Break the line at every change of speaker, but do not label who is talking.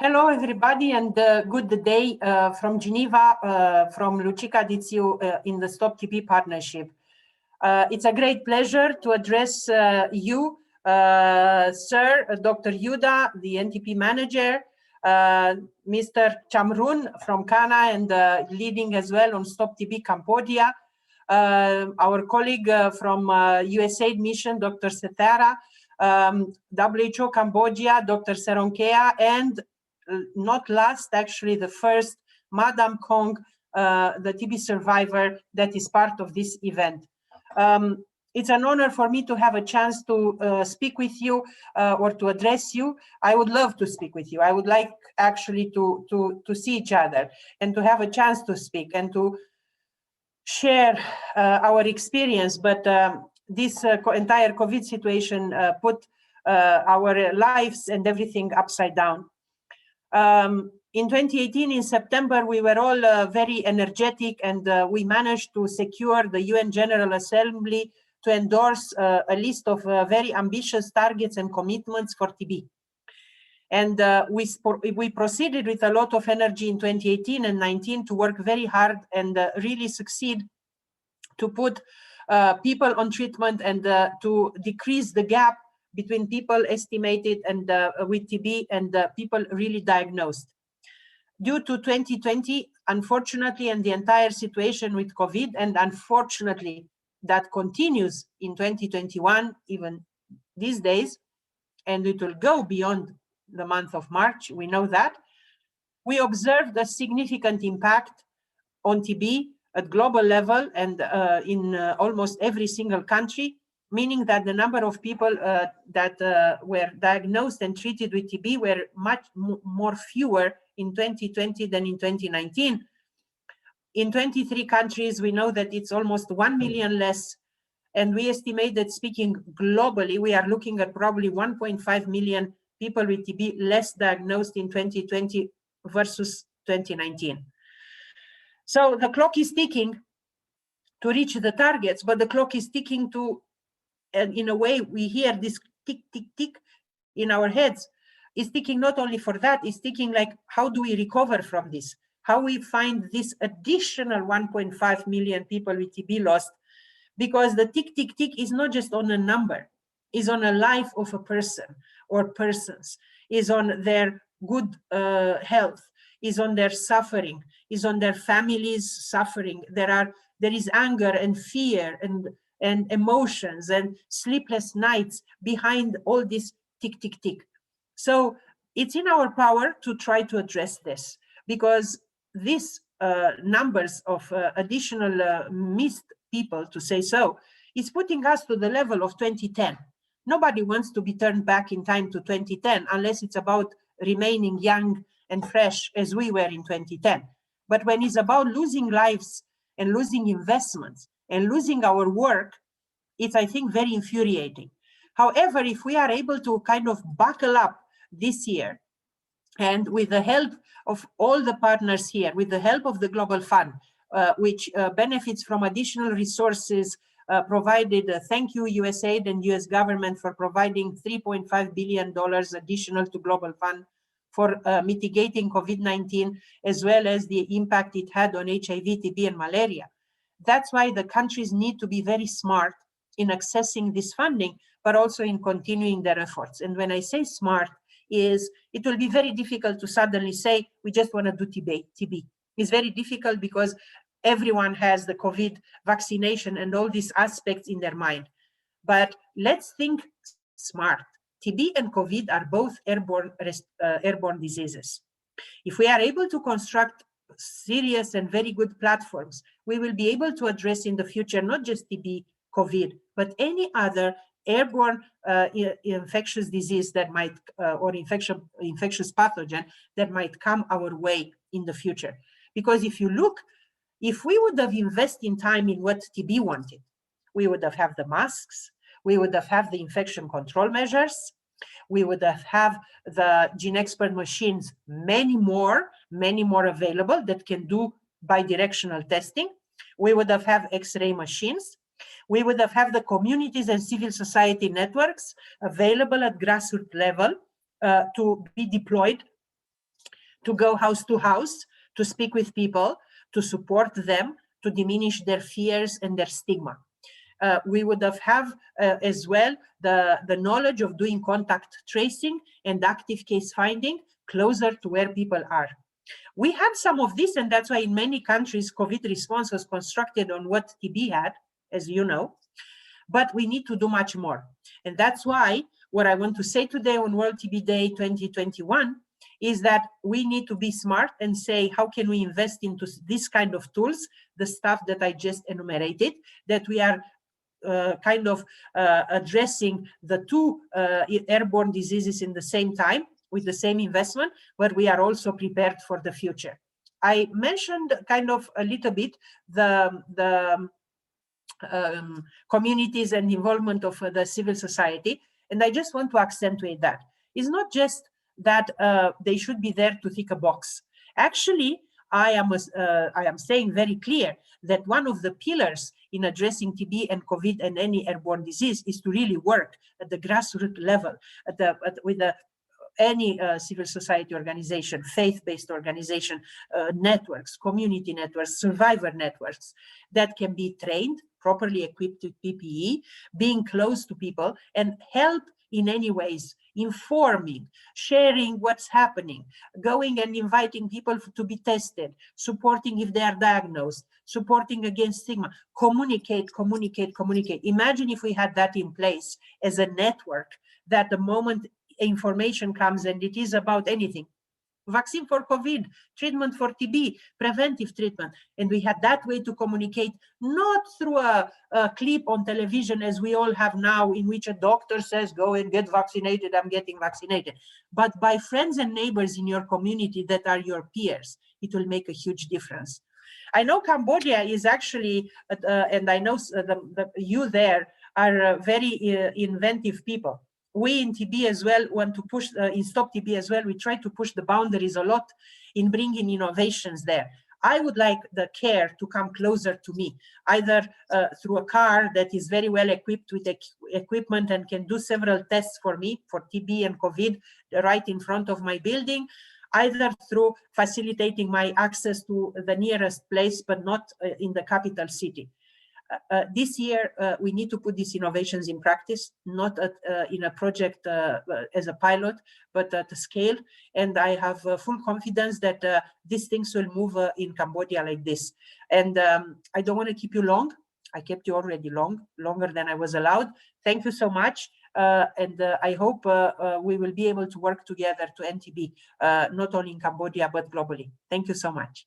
Hello, everybody, and good day from Geneva, from Lucica Dițiu in the Stop TB partnership. It's a great pleasure to address you, Sir Dr. Yuda, the NTP manager, Mr. Chamrun from Kana and leading as well on Stop TB Cambodia, our colleague from USAID mission, Dr. Setara, WHO Cambodia, Dr. Seronkea, and not last, actually, the first, Madame Kong, the TB survivor that is part of this event. It's an honor for me to have a chance to speak with you or to address you. I would love to speak with you. I would like actually to see each other and to have a chance to speak and to share our experience. But this entire COVID situation put our lives and everything upside down. In 2018, in September, we were all very energetic, and we managed to secure the UN General Assembly to endorse a list of very ambitious targets and commitments for TB. And we proceeded with a lot of energy in 2018 and 19 to work very hard and really succeed to put people on treatment and to decrease the gap between people estimated and with TB and people really diagnosed. Due to 2020, unfortunately, and the entire situation with COVID, and unfortunately that continues in 2021, even these days, and it will go beyond the month of March, we know that, we observed a significant impact on TB at global level and in almost every single country, meaning that the number of people that were diagnosed and treated with TB were much more fewer in 2020 than in 2019. In 23 countries, we know that it's almost 1 million less, and we estimate that speaking globally, we are looking at probably 1.5 million people with TB less diagnosed in 2020 versus 2019. So the clock is ticking to reach the targets, but the clock is ticking to, and in a way, we hear this tick, tick, tick in our heads. It's ticking not only for that, it's ticking like, how do we recover from this? How we find this additional 1.5 million people with TB lost? Because the tick, tick, tick is not just on a number, is on a life of a person or persons, is on their good health, is on their suffering, is on their families' suffering. There is anger and fear and emotions and sleepless nights behind all this tick, tick, tick. So it's in our power to try to address this, because these numbers of additional missed people, to say so, is putting us to the level of 2010. Nobody wants to be turned back in time to 2010 unless it's about remaining young and fresh as we were in 2010. But when it's about losing lives and losing investments and losing our work, it's, I think, very infuriating. However, if we are able to kind of buckle up this year, and with the help of all the partners here, with the help of the Global Fund, which benefits from additional resources provided, thank you USAID and US government for providing $3.5 billion additional to Global Fund for mitigating COVID-19, as well as the impact it had on HIV, TB, and malaria. That's why the countries need to be very smart in accessing this funding, but also in continuing their efforts. And when I say smart, is it will be very difficult to suddenly say, we just want to do TB. It's very difficult because everyone has the COVID vaccination and all these aspects in their mind. But let's think smart. TB and COVID are both airborne diseases. If we are able to construct serious and very good platforms, we will be able to address in the future not just TB, COVID, but any other airborne infectious disease that might, or infectious pathogen that might come our way in the future. Because if you look, if we would have invested in time in what TB wanted, we would have had the masks, we would have had the infection control measures, we would have had the GeneXpert machines, many more available that can do bidirectional testing. We would have had X-ray machines. We would have had the communities and civil society networks available at grassroots level to be deployed to go house to house, to speak with people, to support them, to diminish their fears and their stigma. We would have as well the knowledge of doing contact tracing and active case finding closer to where people are. We had some of this, and that's why in many countries, COVID response was constructed on what TB had, as you know, but we need to do much more. And that's why what I want to say today on World TB Day 2021 is that we need to be smart and say, how can we invest into this kind of tools, the stuff that I just enumerated, that we are addressing the two airborne diseases in the same time with the same investment, but we are also prepared for the future. I mentioned kind of a little bit the communities and involvement of the civil society, and I just want to accentuate that. It's not just that they should be there to tick a box. Actually, I am saying very clear that one of the pillars in addressing TB and COVID and any airborne disease is to really work at the grassroots level, with any civil society organization, faith-based organization, networks, community networks, survivor networks that can be trained, properly equipped with PPE, being close to people and help in any ways, informing, sharing what's happening, going and inviting people to be tested, supporting if they are diagnosed, supporting against stigma, communicate. Imagine if we had that in place as a network, that the moment information comes and it is about anything, vaccine for COVID, treatment for TB, preventive treatment, and we had that way to communicate, not through a clip on television as we all have now, in which a doctor says, go and get vaccinated, I'm getting vaccinated, but by friends and neighbors in your community that are your peers. It will make a huge difference. I know Cambodia is actually, and I know you there are very inventive people. We in TB as well want to push, in Stop TB as well, we try to push the boundaries a lot in bringing innovations there. I would like the care to come closer to me, either through a car that is very well equipped with equipment and can do several tests for me, for TB and COVID, right in front of my building, either through facilitating my access to the nearest place, but not in the capital city. This year, we need to put these innovations in practice, not in a project as a pilot, but at a scale. And I have full confidence that these things will move in Cambodia like this. And I don't want to keep you long. I kept you already longer than I was allowed. Thank you so much. And I hope we will be able to work together to end TB, not only in Cambodia, but globally. Thank you so much.